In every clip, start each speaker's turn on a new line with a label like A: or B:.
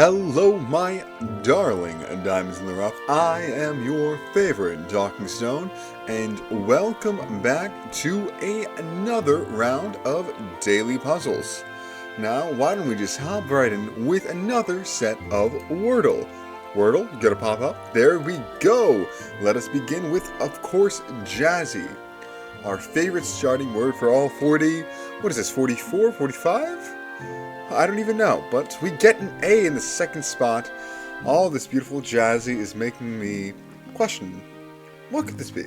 A: Hello, my darling diamonds in the rough. I am your favorite Talking Stone, and welcome back to another round of daily puzzles. Now, why don't we just hop right in with another set of Wordle. Wordle, you gotta pop up. There we go. Let us begin with, of course, Jazzy. Our favorite starting word for all 40, what is this, 44, 45? I don't even know, but we get an A in the second spot. All this beautiful Jazzy is making me question, what could this be?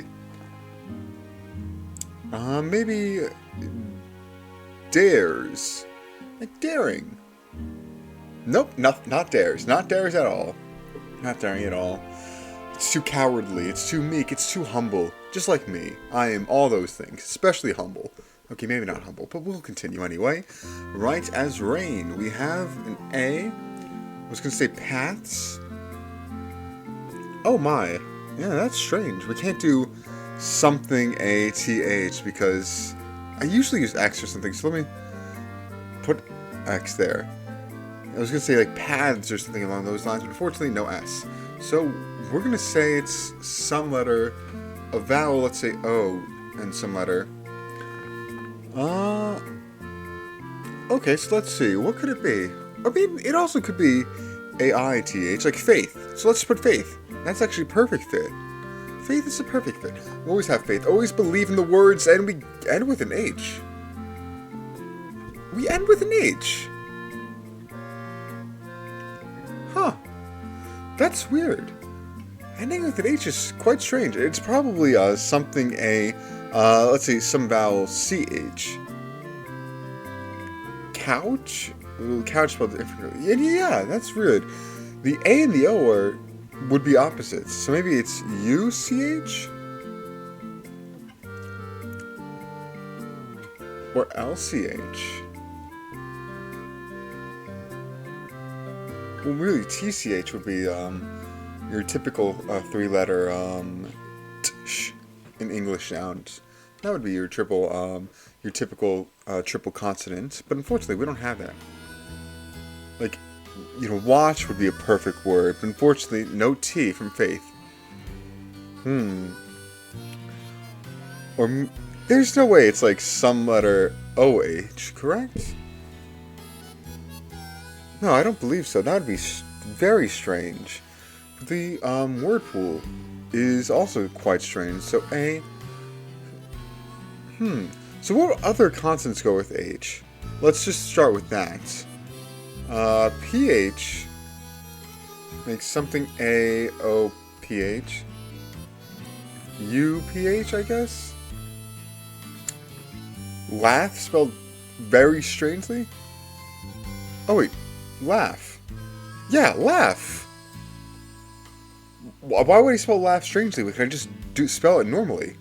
A: Maybe dares. Like daring. Nope, not dares. Not dares at all. Not daring at all. It's too cowardly, it's too meek, it's too humble. Just like me. I am all those things, especially humble. Okay, maybe not humble, but we'll continue anyway. Right as rain, we have an A. I was going to say paths. Oh my. Yeah, that's strange. We can't do something A-T-H because I usually use X or something, so let me put X there. I was going to say like paths or something along those lines, but unfortunately no S. So we're going to say it's some letter, a vowel, let's say O, and some letter. Okay, so let's see. What could it be? I mean, it also could be A-I-T-H, like faith. So let's put faith. That's actually perfect fit. Faith is a perfect fit. We always have faith. Always believe in the words, and we end with an H. We end with an H. Huh. That's weird. Ending with an H is quite strange. It's probably something let's see, some vowel C-H. Couch? Ooh, couch spelled differently. Yeah, that's weird. The A and the O would be opposites. So maybe it's U-C-H? Or L-C-H? Well, really, T-C-H would be your typical three-letter t-sh in English sounds. That would be your typical triple consonant, but unfortunately we don't have that. Like, watch would be a perfect word, but unfortunately no T from faith. Or there's no way it's like some letter OH, correct? No, I don't believe so. That would be very strange. The word pool is also quite strange. So A. So what other consonants go with H? Let's just start with that. PH makes something A-O-P-H. U-P-H, I guess? Laugh spelled very strangely? Oh wait, laugh. Yeah, laugh. Why would he spell laugh strangely? Can I just spell it normally?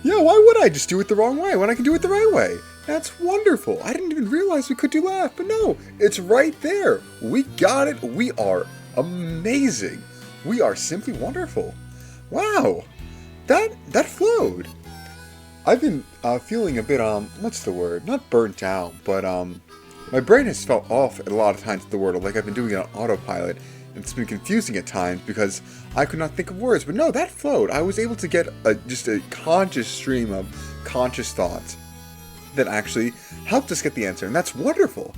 A: Yeah, why would I just do it the wrong way when I can do it the right way? That's wonderful. I didn't even realize we could do laugh, but no, it's right there. We got it. We are amazing. We are simply wonderful. Wow, that flowed. I've been feeling a bit what's the word? Not burnt out, but my brain has felt off a lot of times with the word. Like I've been doing it on autopilot. It's been confusing at times because I could not think of words. But no, that flowed. I was able to get just a conscious stream of conscious thoughts that actually helped us get the answer. And that's wonderful.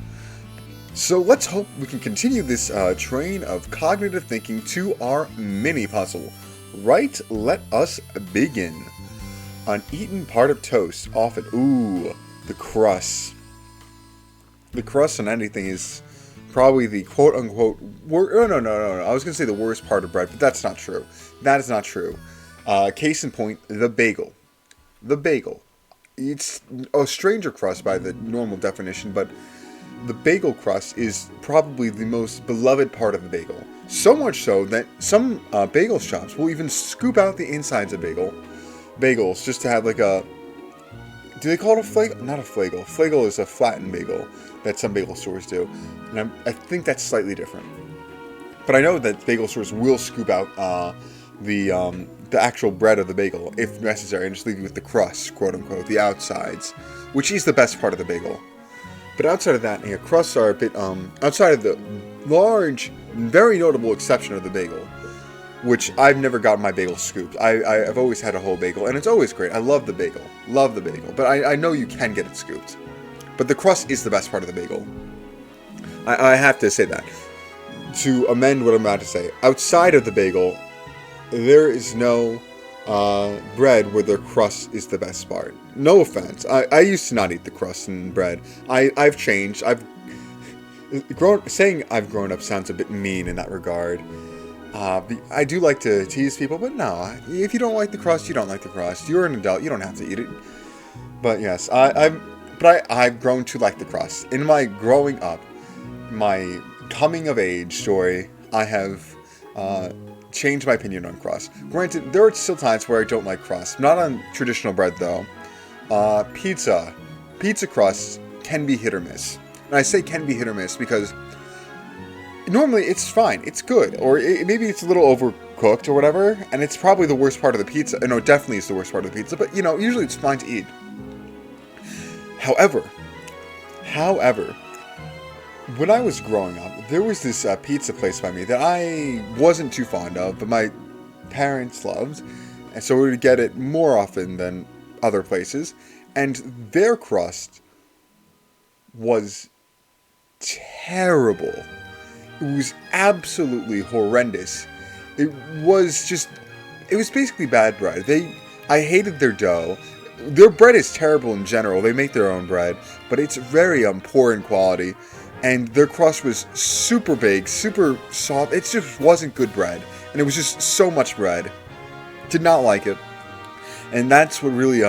A: So let's hope we can continue this train of cognitive thinking to our mini puzzle. Right, let us begin. Uneaten part of toast. Often, ooh, the crust. The crust on anything is probably the quote-unquote no. I was going to say the worst part of bread, but that's not true. That is not true. Case in point, the bagel. The bagel. It's a stranger crust by the normal definition, but the bagel crust is probably the most beloved part of the bagel. So much so that some bagel shops will even scoop out the insides of bagels just to have like a... Do they call it a flagel? Not a flagel. Flagel is a flattened bagel that some bagel stores do. And I think that's slightly different. But I know that bagel stores will scoop out the actual bread of the bagel, if necessary, and just leave you with the crust, quote-unquote, the outsides, which is the best part of the bagel. But outside of that, crusts are a bit, outside of the large, very notable exception of the bagel, which I've never gotten my bagel scooped. I've always had a whole bagel, and it's always great. I love the bagel. Love the bagel. But I know you can get it scooped. But the crust is the best part of the bagel. I have to say that. To amend what I'm about to say, outside of the bagel, there is no bread where the crust is the best part. No offense. I used to not eat the crust in bread. I've changed. Saying I've grown up sounds a bit mean in that regard. I do like to tease people, but no. If you don't like the crust, you don't like the crust. You're an adult. You don't have to eat it. But yes, I've grown to like the crust. In my growing up, my coming of age story, I have changed my opinion on crust. Granted, there are still times where I don't like crust. Not on traditional bread, though. Pizza crust can be hit or miss. And I say can be hit or miss because normally it's fine. It's good. Or maybe it's a little overcooked or whatever. And it's probably the worst part of the pizza. No, it definitely is the worst part of the pizza. But, usually it's fine to eat. However, when I was growing up, there was this pizza place by me that I wasn't too fond of, but my parents loved. And so we would get it more often than other places. And their crust was terrible. It was absolutely horrendous. It was basically bad bread. I hated their dough. Their bread is terrible in general. They make their own bread, but it's very poor in quality. And their crust was super big, super soft. It just wasn't good bread. And it was just so much bread. Did not like it. And that's what really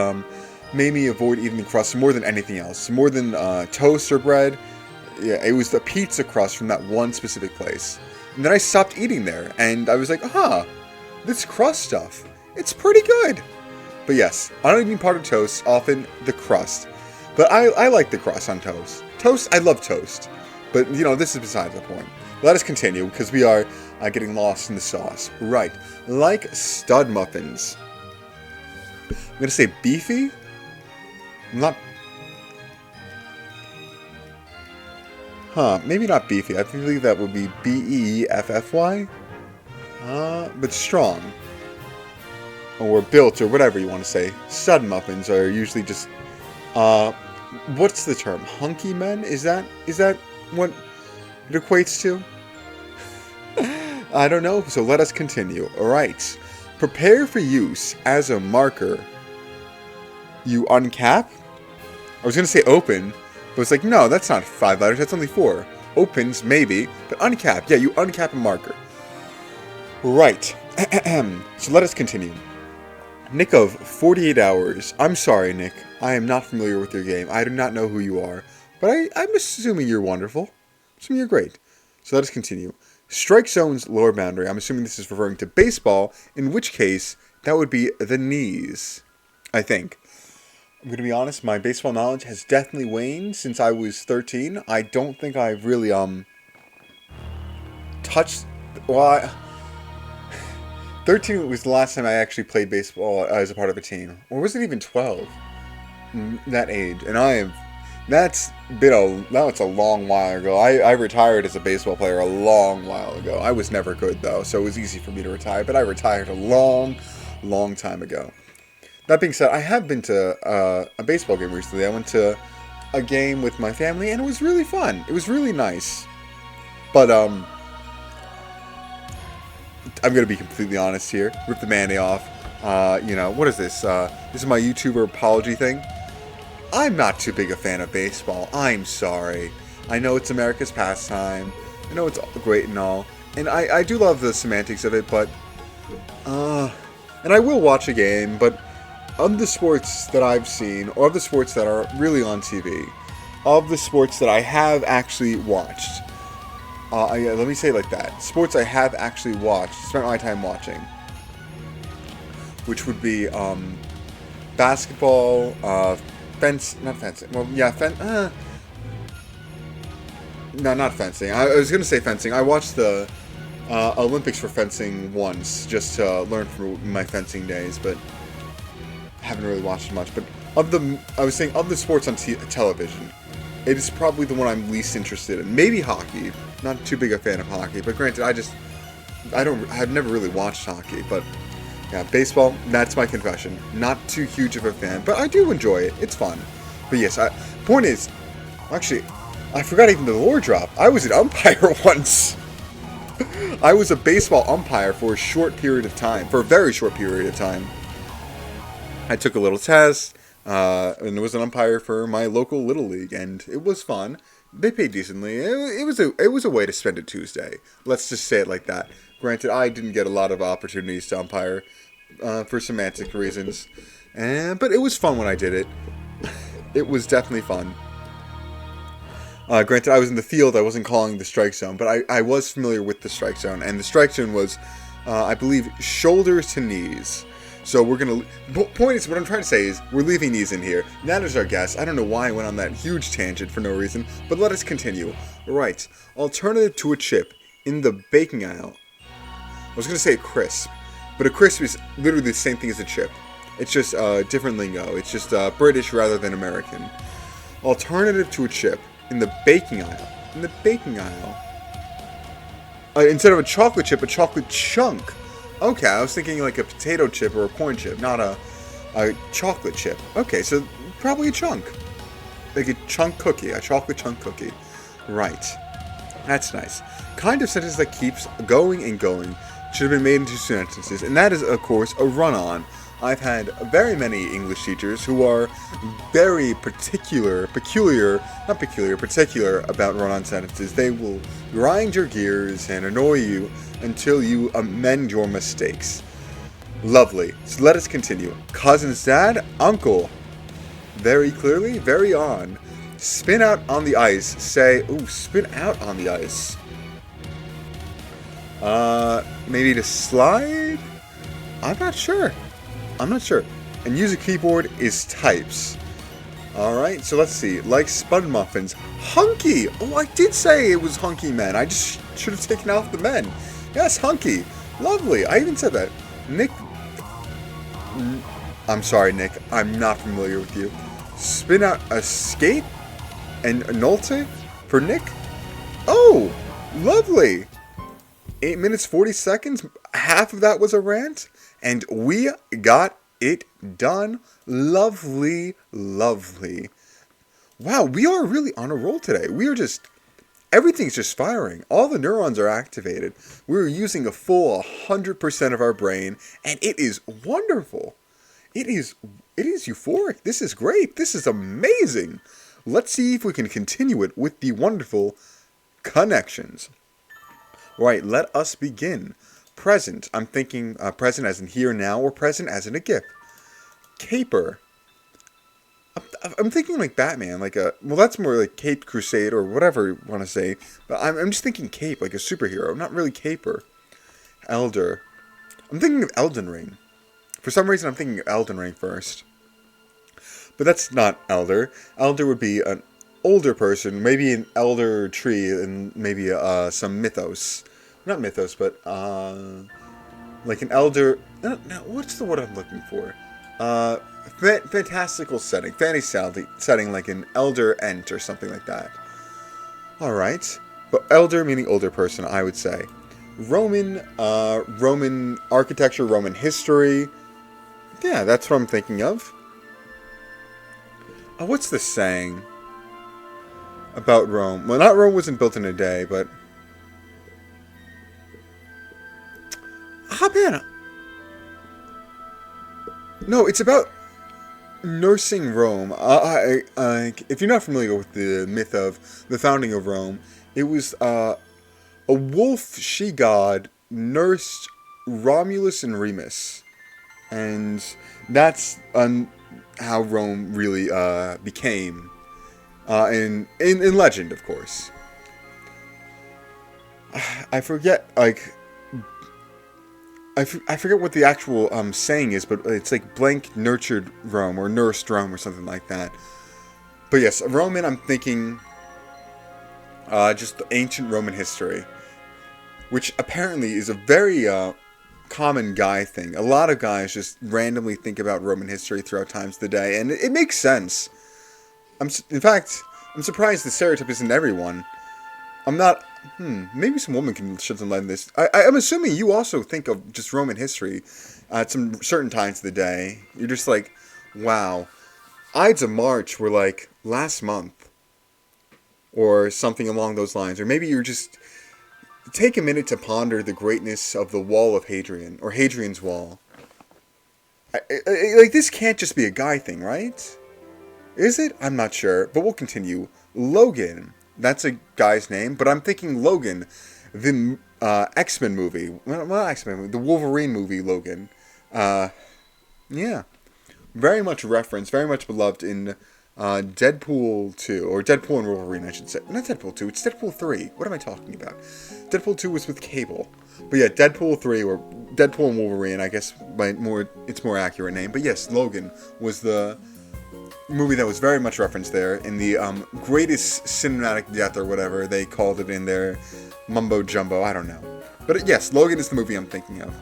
A: made me avoid eating the crust more than anything else. More than toast or bread. Yeah, it was the pizza crust from that one specific place. And then I stopped eating there. And I was like, this crust stuff, it's pretty good. But yes, I don't even part of toast, often the crust. But I like the crust on toast. Toast, I love toast. But, this is besides the point. Let us continue, because we are getting lost in the sauce. Right. Like stud muffins. I'm going to say beefy? Maybe not beefy. I believe that would be B-E-F-F-Y. But strong. Or built, or whatever you want to say. Stud muffins are usually just, what's the term? Hunky men? Is that what it equates to? I don't know, so let us continue. Alright. Prepare for use as a marker. You uncap? I was going to say open, but it's like, no, that's not 5 letters, that's only 4. Opens, maybe, but uncap. Yeah, you uncap a marker. Right. So let us continue. Nick of 48 Hours. I'm sorry, Nick. I am not familiar with your game. I do not know who you are. But I'm assuming you're wonderful. I'm assuming you're great. So let us continue. Strike zone's lower boundary. I'm assuming this is referring to baseball, in which case that would be the knees. I think. I'm going to be honest, my baseball knowledge has definitely waned since I was 13. I don't think I've really, touched... Well, 13 was the last time I actually played baseball as a part of a team. Or was it even 12? That age. And that's a long while ago. I retired as a baseball player a long while ago. I was never good, though, so it was easy for me to retire. But I retired a long, long time ago. That being said, I have been to a baseball game recently. I went to a game with my family, and it was really fun. It was really nice. But, I'm going to be completely honest here. Rip the Band-Aid off. What is this? This is my YouTuber apology thing. I'm not too big a fan of baseball. I'm sorry. I know it's America's pastime. I know it's great and all. And I do love the semantics of it, but... and I will watch a game, but... Of the sports that I've seen, or of the sports that are really on TV, of the sports that I have actually watched, let me say it like that, sports I have actually watched, spent my time watching, which would be, basketball, not fencing, well, yeah, no, not fencing, I was going to say fencing. I watched the Olympics for fencing once, just to learn from my fencing days, but haven't really watched much. But I was saying of the sports on television, it is probably the one I'm least interested in. Maybe hockey. Not too big a fan of hockey, but granted, I've never really watched hockey, but yeah, baseball, that's my confession. Not too huge of a fan, but I do enjoy it. It's fun. But yes, point is, actually, I forgot even the lore drop. I was an umpire once. I was a baseball umpire for a short period of time, for a very short period of time. I took a little test, and was an umpire for my local Little League, and it was fun. They paid decently. It was a way to spend a Tuesday. Let's just say it like that. Granted, I didn't get a lot of opportunities to umpire for semantic reasons, but it was fun when I did it. It was definitely fun. Granted, I was in the field. I wasn't calling the strike zone, but I was familiar with the strike zone, and the strike zone was, I believe, shoulders to knees. So we're going to... Point is, what I'm trying to say is, we're leaving these in here. That is our guess. I don't know why I went on that huge tangent for no reason, but let us continue. Right. Alternative to a chip in the baking aisle. I was going to say a crisp, but a crisp is literally the same thing as a chip. It's just different lingo. It's just British rather than American. Alternative to a chip in the baking aisle. In the baking aisle. Instead of a chocolate chip, a chocolate chunk. Okay, I was thinking like a potato chip or a corn chip, not a chocolate chip. Okay, so probably a chunk. Like a chunk cookie, a chocolate chunk cookie. Right. That's nice. Kind of sentence that keeps going and going should have been made into sentences, and that is, of course, a run-on. I've had very many English teachers who are very particular about run-on sentences. They will grind your gears and annoy you until you amend your mistakes. Lovely. So let us continue. Cousin's dad, uncle. Very clearly, very on. Spin out on the ice. Say, ooh, spin out on the ice. Maybe to slide? I'm not sure. And use a keyboard is types. Alright, so let's see. Like spun muffins. Hunky! Oh, I did say it was hunky men. I just should have taken off the men. Yes, hunky. Lovely. I even said that. Nick... I'm sorry, Nick. I'm not familiar with you. Spin out a skate and a nolte for Nick? Oh! Lovely! 8 minutes, 40 seconds. Half of that was a rant. And we got it done. Lovely, lovely. Wow, we are really on a roll today. Everything's just firing. All the neurons are activated. We're using a full 100% of our brain, and it is wonderful. It is euphoric. This is great. This is amazing. Let's see if we can continue it with the wonderful connections. Right, let us begin. Present. I'm thinking present as in here now, or present as in a GIF. Caper. I'm thinking like Batman, well, that's more like Cape Crusade or whatever you want to say. But I'm just thinking cape, like a superhero, not really caper. Elder. I'm thinking of Elden Ring. For some reason, I'm thinking of Elden Ring first. But that's not elder. Elder would be an older person, maybe an elder tree, and maybe some mythos. Not mythos, but like an elder. No, what's the word I'm looking for? Fantastical setting, fantasy setting, like an elder ent or something like that. All right, but elder meaning older person, I would say. Roman architecture, Roman history. Yeah, that's what I'm thinking of. What's the saying about Rome? Well, not Rome wasn't built in a day, but man. No, it's about nursing Rome. If you're not familiar with the myth of the founding of Rome, it was a wolf she-god nursed Romulus and Remus. And that's how Rome really became. In legend, of course. I forget, I forget what the actual saying is, but it's like blank nurtured Rome or nursed Rome or something like that. But yes, Roman, I'm thinking just the ancient Roman history, which apparently is a very common guy thing. A lot of guys just randomly think about Roman history throughout times of the day, and it makes sense. In fact, I'm surprised the stereotype isn't everyone. I'm not... maybe some woman can shed some light on this. I'm assuming you also think of just Roman history at some certain times of the day. You're just like, wow. Ides of March were like last month. Or something along those lines. Or maybe you're just... Take a minute to ponder the greatness of the Wall of Hadrian. Or Hadrian's Wall. Like, this can't just be a guy thing, right? Is it? I'm not sure. But we'll continue. Logan. That's a guy's name, but I'm thinking Logan, the X-Men movie. Well, not X-Men movie, the Wolverine movie, Logan. Yeah. Very much referenced, very much beloved in Deadpool 2, or Deadpool and Wolverine, I should say. Not Deadpool 2, it's Deadpool 3. What am I talking about? Deadpool 2 was with Cable. But yeah, Deadpool 3, or Deadpool and Wolverine, I guess it's more accurate name. But yes, Logan was the movie that was very much referenced there in the greatest cinematic death or whatever they called it in their mumbo jumbo. I don't know, but yes, Logan is the movie I'm thinking of.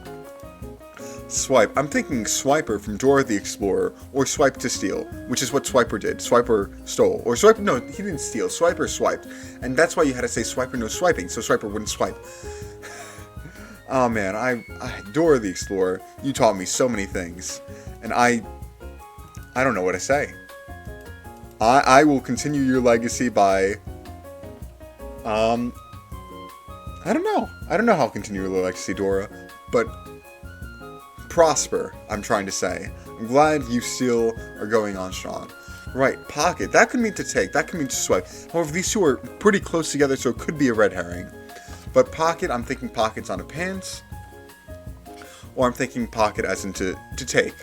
A: Swipe. I'm thinking Swiper from Dora the Explorer, or Swipe to Steal, which is what Swiper did. Swiper stole, or Swiper. No, he didn't steal. Swiper swiped, and that's why you had to say Swiper no swiping, so Swiper wouldn't swipe. Oh man, I Dora the Explorer. You taught me so many things, and I don't know what to say. I will continue your legacy by, I don't know. I don't know how I'll continue your legacy, Dora, but prosper, I'm trying to say. I'm glad you still are going on strong. Right, pocket. That could mean to take. That could mean to swipe. However, these two are pretty close together, so it could be a red herring. But pocket, I'm thinking pockets on a pants, or I'm thinking pocket as in to take.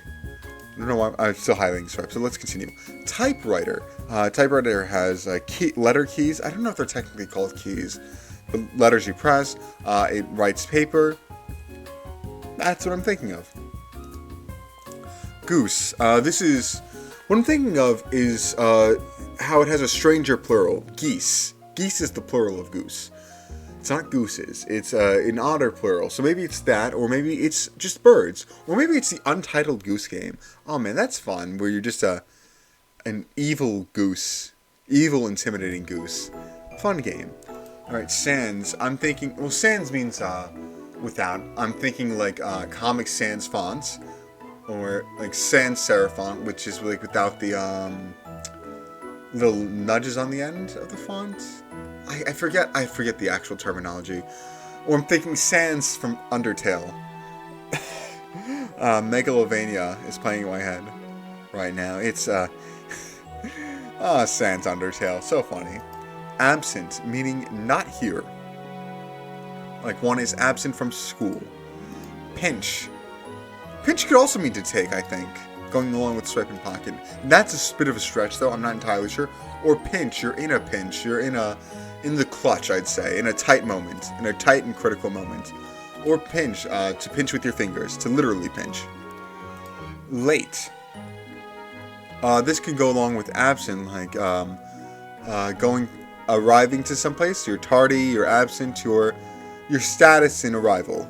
A: I don't know why I'm still highlighting swipe, so let's continue. Typewriter. Typewriter has letter keys. I don't know if they're technically called keys. The letters you press. It writes paper. That's what I'm thinking of. Goose. This is... What I'm thinking of is how it has a stranger plural. Geese. Geese is the plural of goose. It's not gooses. It's an otter plural. So maybe it's that, or maybe it's just birds. Or maybe it's the Untitled Goose Game. Oh man, that's fun, where you're just an evil goose. Evil, intimidating goose. Fun game. Alright, sans. I'm thinking... Well, sans means without. I'm thinking like Comic Sans fonts. Or like sans serif font, which is like without the little nudges on the end of the font. I forget the actual terminology. Or I'm thinking Sans from Undertale. Megalovania is playing in my head right now. It's Sans Undertale. So funny. Absent, meaning not here. Like one is absent from school. Pinch. Pinch could also mean to take, I think. Going along with swipe and pocket. That's a bit of a stretch, though. I'm not entirely sure. Or pinch. You're in a pinch. You're in the clutch, I'd say. In a tight moment. In a tight and critical moment. Or pinch. To pinch with your fingers. To literally pinch. Late. This could go along with absent. Like, arriving to someplace. You're tardy. You're absent. Your status in arrival.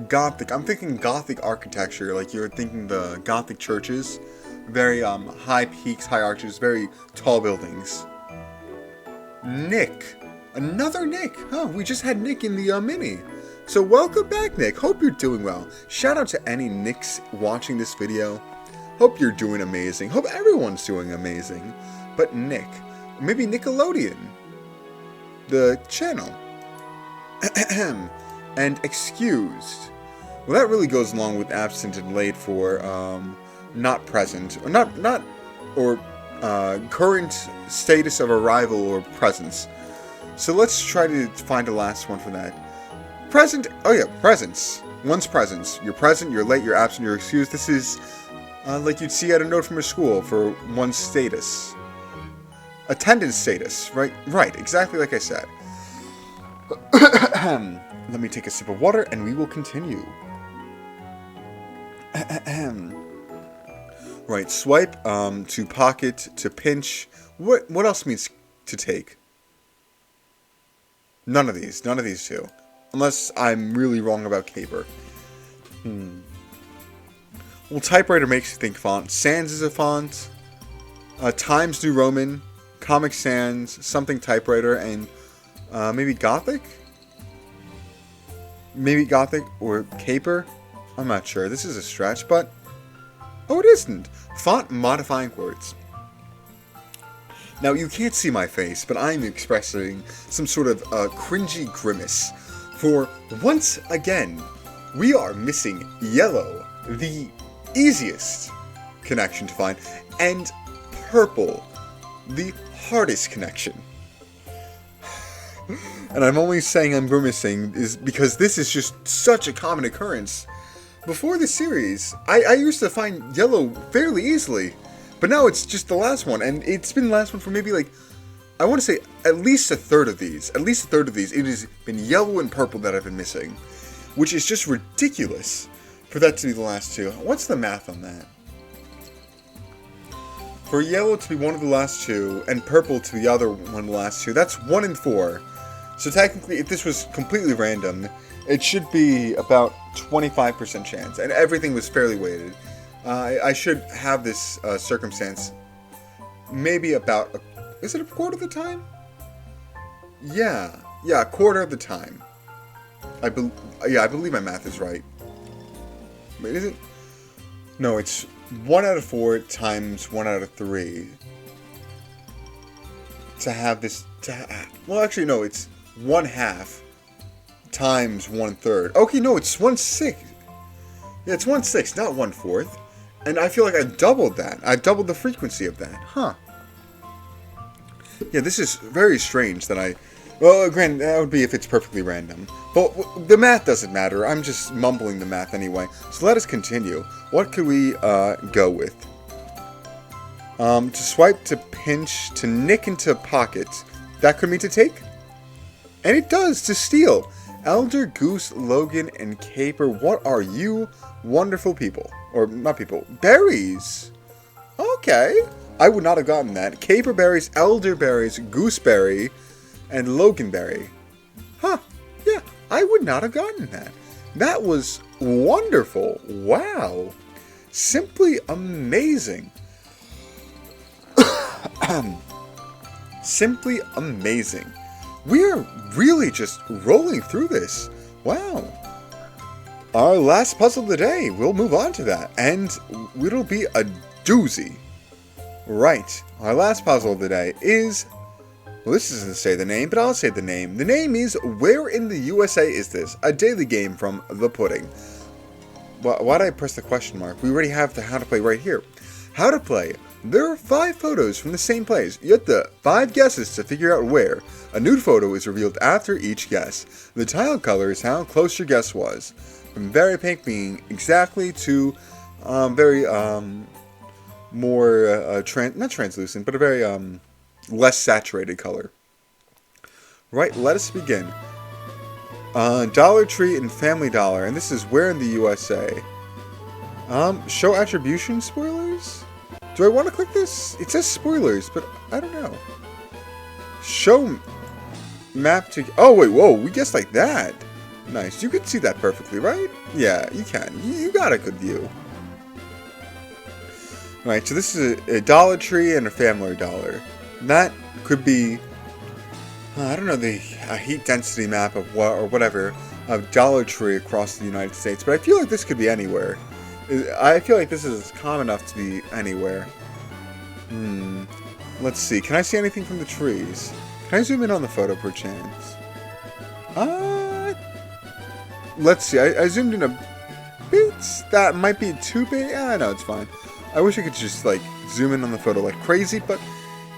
A: Gothic. I'm thinking Gothic architecture, like you're thinking the Gothic churches. Very high peaks, high arches, very tall buildings. Nick. Another Nick. Huh, we just had Nick in the mini. So welcome back, Nick. Hope you're doing well. Shout out to any Nicks watching this video. Hope you're doing amazing. Hope everyone's doing amazing. But Nick. Maybe Nickelodeon. The channel. And excused. Well, that really goes along with absent and late for not present, or current status of arrival or presence. So let's try to find a last one for that. Present. Oh yeah, presence. One's presence. You're present. You're late. You're absent. You're excused. This is like you'd see at a note from a school for one's status. Attendance status. Right. Right. Exactly like I said. Let me take a sip of water and we will continue. Right, swipe, to pocket, to pinch. What else means to take? None of these two. Unless I'm really wrong about caper. Well, typewriter makes you think font. Sans is a font. Times New Roman. Comic Sans, something typewriter, and maybe Gothic? Maybe Gothic or Caper? I'm not sure. This is a stretch, but... Oh, it isn't. Font modifying words. Now, you can't see my face, but I'm expressing some sort of cringy grimace. For once again, we are missing yellow, the easiest connection to find, and purple, the hardest connection. And I'm only saying I'm grimacing is because this is just such a common occurrence. Before the series, I used to find yellow fairly easily, but now it's just the last one, and it's been the last one for maybe like, I want to say at least a third of these. At least a third of these, it has been yellow and purple that I've been missing, which is just ridiculous for that to be the last two. What's the math on that? For yellow to be one of the last two, and purple to be the other one of the last two, that's 1 in 4. So technically, if this was completely random, it should be about 25% chance, and everything was fairly weighted. I should have this circumstance maybe about, is it a quarter of the time? Yeah, a quarter of the time. I believe my math is right. Wait, is it? No, it's 1 out of 4 times 1 out of 3. To have this, well, actually, no, it's 1/2 times 1/3. Okay, no, it's 1/6. Yeah, it's 1/6, not 1/4. And I feel like I doubled that. I doubled the frequency of that. Huh. Yeah, this is very strange that I... Well, granted, that would be if it's perfectly random. But the math doesn't matter. I'm just mumbling the math anyway. So let us continue. What could we go with? To swipe, to pinch, to nick into pockets. That could mean to take? And it does, to steal. Elder, Goose, Logan, and Caper, what are you wonderful people? Or, not people, berries. Okay. I would not have gotten that. Caper berries, elderberries, gooseberry, and loganberry. Huh. Yeah, I would not have gotten that. That was wonderful. Wow. Simply amazing. Simply amazing. We're really just rolling through this. Wow. Our last puzzle of the day. We'll move on to that. And it'll be a doozy. Right. Our last puzzle of the day is... Well, this doesn't say the name, but I'll say the name. The name is Where in the USA Is This? A daily game from The Pudding. Why did I press the question mark? We already have the how to play right here. How to play. There are 5 photos from the same place. You have the 5 guesses to figure out where. A nude photo is revealed after each guess. The tile color is how close your guess was. From very pink being exactly to very more not translucent, but a very less saturated color. Right, let us begin. Dollar Tree and Family Dollar, and this is Where in the USA. Show attribution spoilers? Do I want to click this? It says spoilers, but I don't know. Show map to... Oh, wait, whoa, we guessed like that. Nice, you can see that perfectly, right? Yeah, you can. You got a good view. Right, so this is a Dollar Tree and a Family Dollar. That could be... I don't know, the heat density map of what, or whatever, of Dollar Tree across the United States, but I feel like this could be anywhere. I feel like this is common enough to be anywhere. Let's see. Can I see anything from the trees? Can I zoom in on the photo per chance? Let's see. I zoomed in a bit. That might be too big. No, it's fine. I wish I could just, like, zoom in on the photo like crazy, but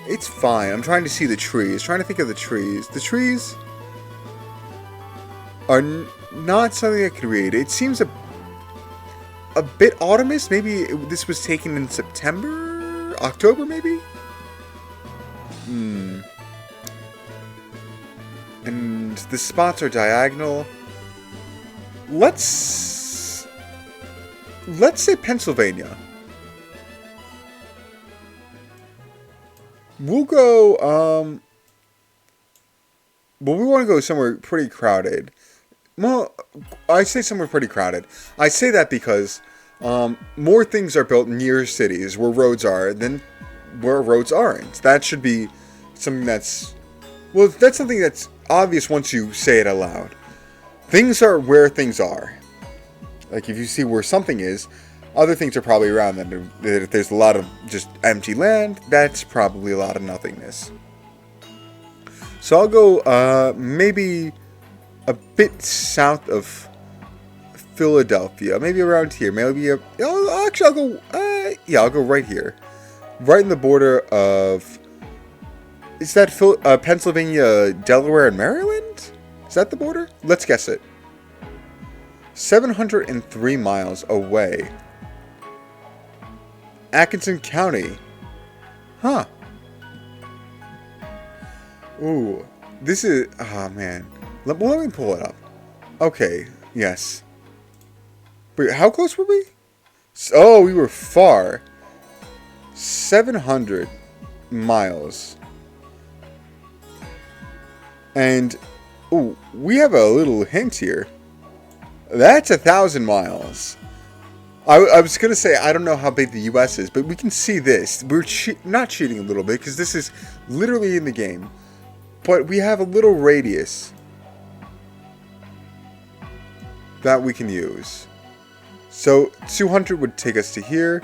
A: it's fine. I'm trying to see the trees. Trying to think of the trees. The trees are not something I could read. It seems a bit autumnous. Maybe this was taken in September? October, maybe? And the spots are diagonal. Let's say Pennsylvania. We'll go, well, we want to go somewhere pretty crowded. Well, I say somewhere pretty crowded. I say that because more things are built near cities where roads are than where roads aren't. That should be something that's... Well, that's something that's obvious once you say it aloud. Things are where things are. Like, if you see where something is, other things are probably around them. If there's a lot of just empty land, that's probably a lot of nothingness. So I'll go, maybe a bit south of Philadelphia. Maybe around here. Maybe, actually, I'll go right here. Right in the border of... Is that Pennsylvania, Delaware, and Maryland? Is that the border? Let's guess it. 703 miles away. Atkinson County. Huh. Ooh. This is... Oh, man. Let me pull it up. Okay. Yes. Wait, how close were we? Oh, we were far. 700 miles. And, ooh, we have a little hint here. That's 1,000 miles. I was going to say, I don't know how big the U.S. is, but we can see this. We're not cheating a little bit, because this is literally in the game. But we have a little radius that we can use. So, 200 would take us to here.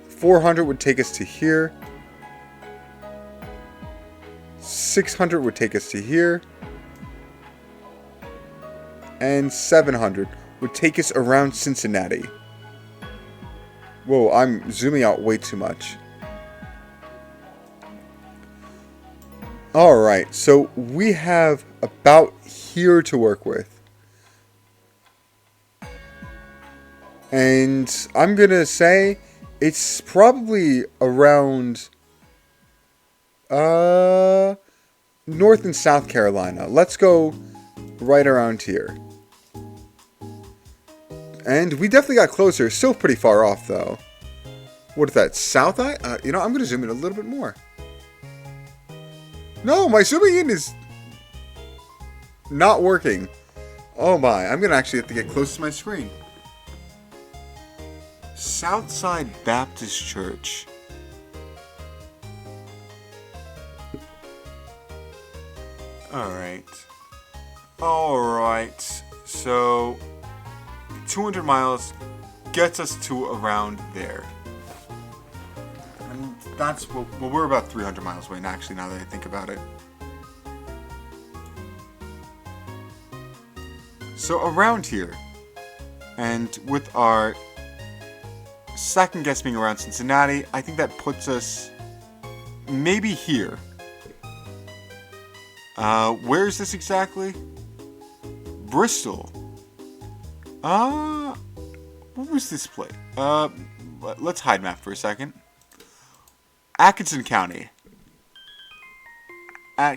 A: 400 would take us to here. 600 would take us to here. And 700 would take us around Cincinnati. Whoa, I'm zooming out way too much. Alright, so we have about here to work with. And I'm gonna say it's probably around North and South Carolina. Let's go right around here. And we definitely got closer. Still pretty far off, though. What is that? South Eye? I'm going to zoom in a little bit more. No, my zooming in is not working. Oh my, I'm going to actually have to get close to my screen. Southside Baptist Church. Alright. Alright. So, 200 miles gets us to around there. And that's, well, we're about 300 miles away, actually, now that I think about it. So, around here. And with our second guess being around Cincinnati, I think that puts us maybe here. Where is this exactly? Bristol. What was this place? Let's hide map for a second. Atkinson County. Oh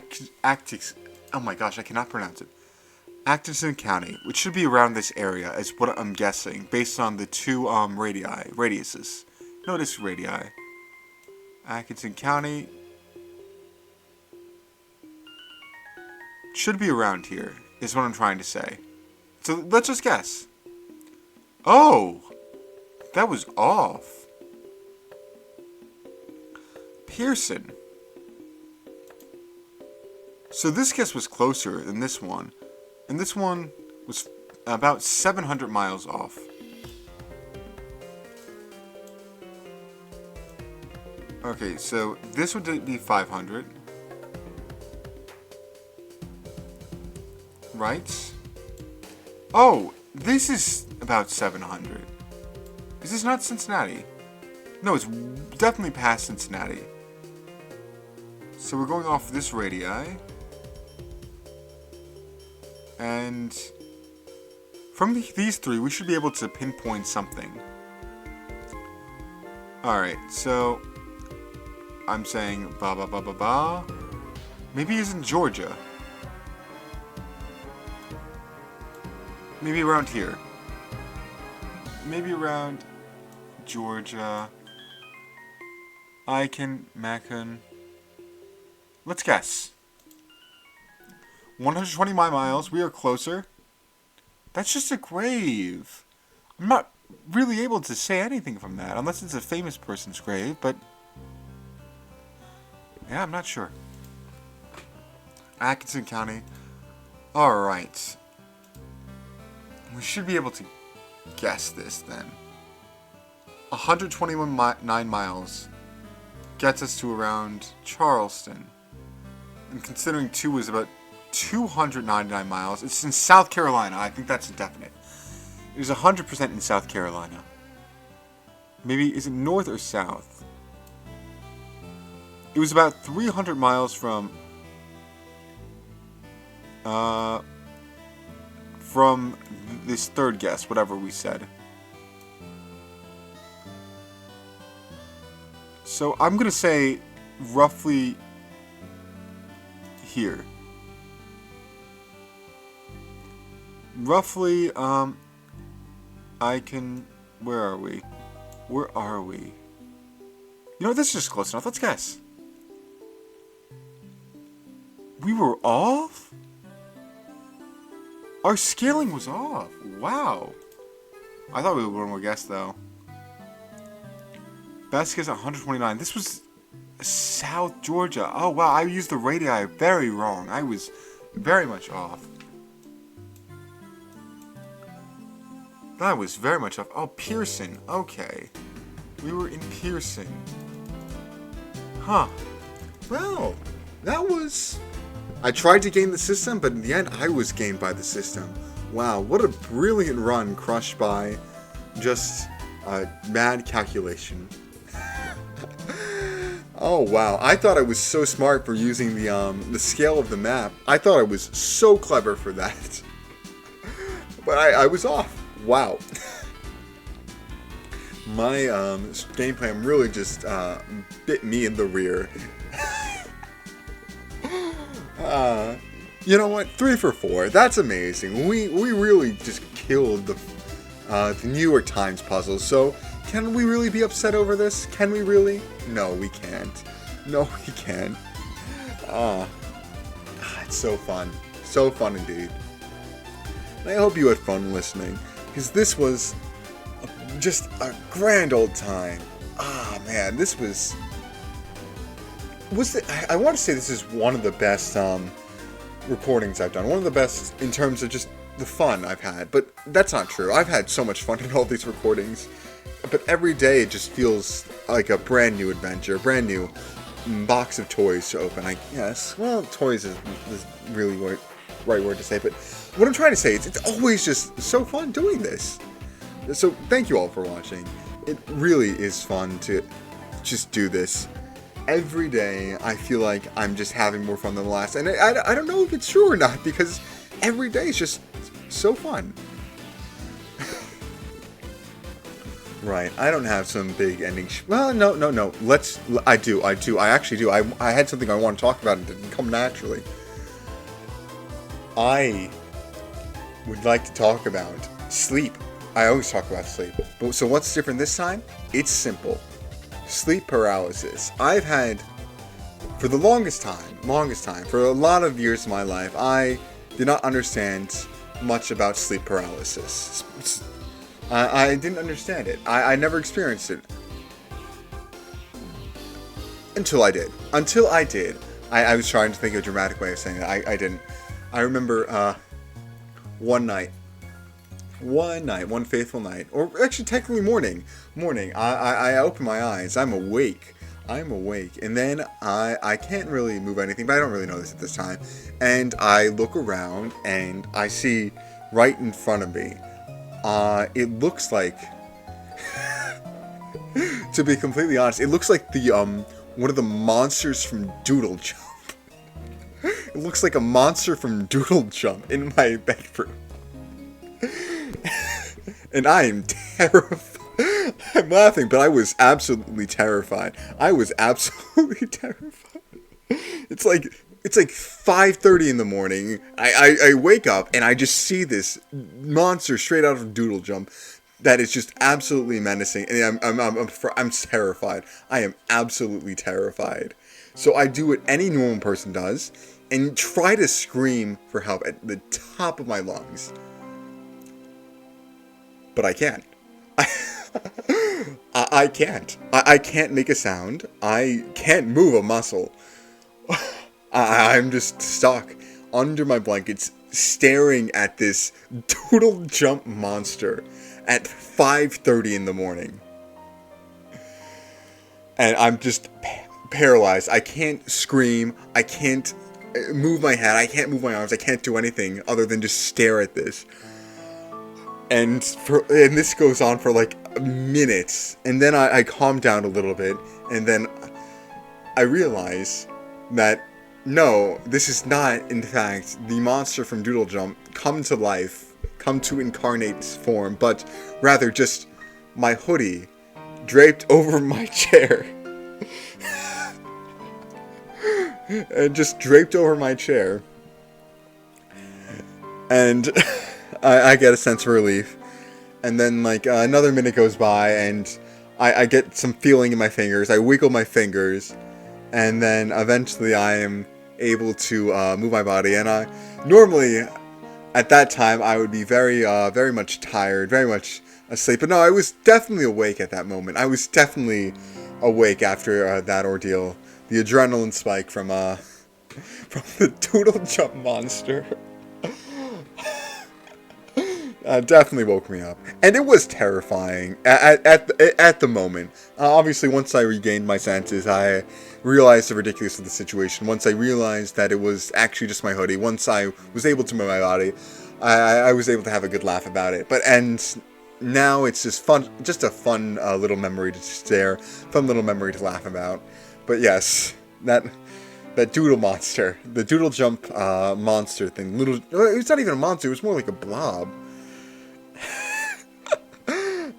A: my gosh, I cannot pronounce it. Atkinson County, which should be around this area, is what I'm guessing, based on the two radiuses. Notice radii. Atkinson County should be around here, is what I'm trying to say. So let's just guess. Oh, that was off. Pearson. So this guess was closer than this one. And this one was about 700 miles off. Okay, so this would be 500. Right? Oh, this is about 700. Is this not Cincinnati? No, it's definitely past Cincinnati. So we're going off this radii. And from these three, we should be able to pinpoint something. Alright, so I'm saying ba ba ba ba ba. Maybe it's in Georgia. Maybe around here. Maybe around Georgia. Macon. Let's guess. 120 miles. We are closer. That's just a grave. I'm not really able to say anything from that, unless it's a famous person's grave, but... Yeah, I'm not sure. Atkinson County. Alright. We should be able to guess this then. 129 miles gets us to around Charleston. And considering 2 is about 299 miles, it's in South Carolina. I think that's definite. It was 100% in South Carolina. Maybe, is it north or south? It was about 300 miles from this third guess, whatever we said. So I'm gonna say roughly here. Roughly, I can... Where are we? Where are we? You know what, this is just close enough. Let's guess. We were off? Our scaling was off. Wow. I thought we would one more guess, though. Best guess 129. This was South Georgia. Oh, wow. I used the radii very wrong. I was very much off. That was very much off. Oh, Pearson. Okay. We were in Pearson. Huh. Well, that was... I tried to game the system, but in the end, I was gamed by the system. Wow, what a brilliant run crushed by just mad calculation. Oh, wow. I thought I was so smart for using the scale of the map. I thought I was so clever for that. But I was off. Wow. My game plan really just bit me in the rear. You know what? 3 for 4. That's amazing. We really just killed the New York Times puzzle. So can we really be upset over this? Can we really? No, we can't. No, we can't. It's so fun. So fun indeed. And I hope you had fun listening, because this was just a grand old time. Man, this was I want to say this is one of the best recordings I've done. One of the best in terms of just the fun I've had. But that's not true. I've had so much fun in all these recordings. But every day it just feels like a brand new adventure, a brand new box of toys to open. I guess. Well, toys is really the right word to say. But what I'm trying to say is it's always just so fun doing this. So thank you all for watching. It really is fun to just do this. Every day I feel like I'm just having more fun than the last. And I don't know if it's true or not, because every day is just so fun. Right, I don't have some big ending. Well, no. I actually do. I had something I want to talk about and it didn't come naturally. I would like to talk about sleep. I always talk about sleep. But so what's different this time? It's simple. Sleep paralysis. I've had, for the longest time, for a lot of years of my life, I did not understand much about sleep paralysis. I didn't understand it. I never experienced it. Until I did. I was trying to think of a dramatic way of saying that. I didn't. I remember one fateful night, or actually technically morning, I open my eyes, I'm awake, and then I can't really move anything, but I don't really know this at this time, and I look around, and I see right in front of me, it looks like, to be completely honest, it looks like the, one of the monsters from Doodle Jump. It looks like a monster from Doodle Jump in my bedroom. And I am terrified. I'm laughing, but I was absolutely terrified. It's like 5:30 in the morning. I wake up and I just see this monster straight out of Doodle Jump that is just absolutely menacing, and I'm terrified. I am absolutely terrified. So I do what any normal person does and try to scream for help at the top of my lungs. But I can't. I can't. I can't make a sound. I can't move a muscle. I'm just stuck under my blankets staring at this doodle jump monster at 5:30 in the morning. And I'm just paralyzed. I can't scream. I can't move my head. I can't move my arms. I can't do anything other than just stare at this. And this goes on for like minutes. And then I calm down a little bit. And then I realize that no, this is not, in fact, the monster from Doodle Jump come to life, come to incarnate form, but rather just my hoodie draped over my chair. And just draped over my chair. And I get a sense of relief. And then, like, another minute goes by, and I get some feeling in my fingers. I wiggle my fingers. And then, eventually, I am able to move my body. And normally, at that time, I would be very much tired, very much asleep. But no, I was definitely awake at that moment. I was definitely awake after that ordeal. The adrenaline spike from the Doodle Jump monster definitely woke me up, and it was terrifying at the moment. Obviously, once I regained my senses, I realized the ridiculousness of the situation. Once I realized that it was actually just my hoodie, once I was able to move my body, I was able to have a good laugh about it. And now it's just fun, just a fun little memory to stare, fun little memory to laugh about. But yes, that doodle monster, the Doodle Jump monster thing. It's not even a monster. It was more like a blob.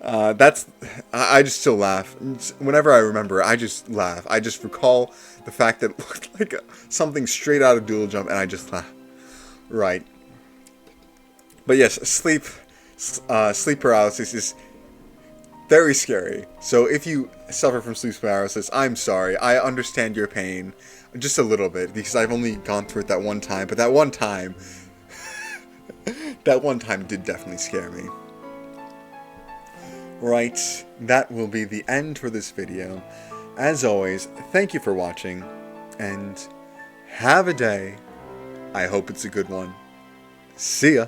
A: I just still laugh. Whenever I remember, I just laugh. I just recall the fact that it looked like something straight out of Doodle Jump, and I just laugh. Right. But yes, sleep paralysis is very scary. So if you suffer from sleep paralysis, I'm sorry. I understand your pain just a little bit, because I've only gone through it that one time. But that one time, did definitely scare me. Right, that will be the end for this video. As always, thank you for watching, and have a day. I hope it's a good one. See ya!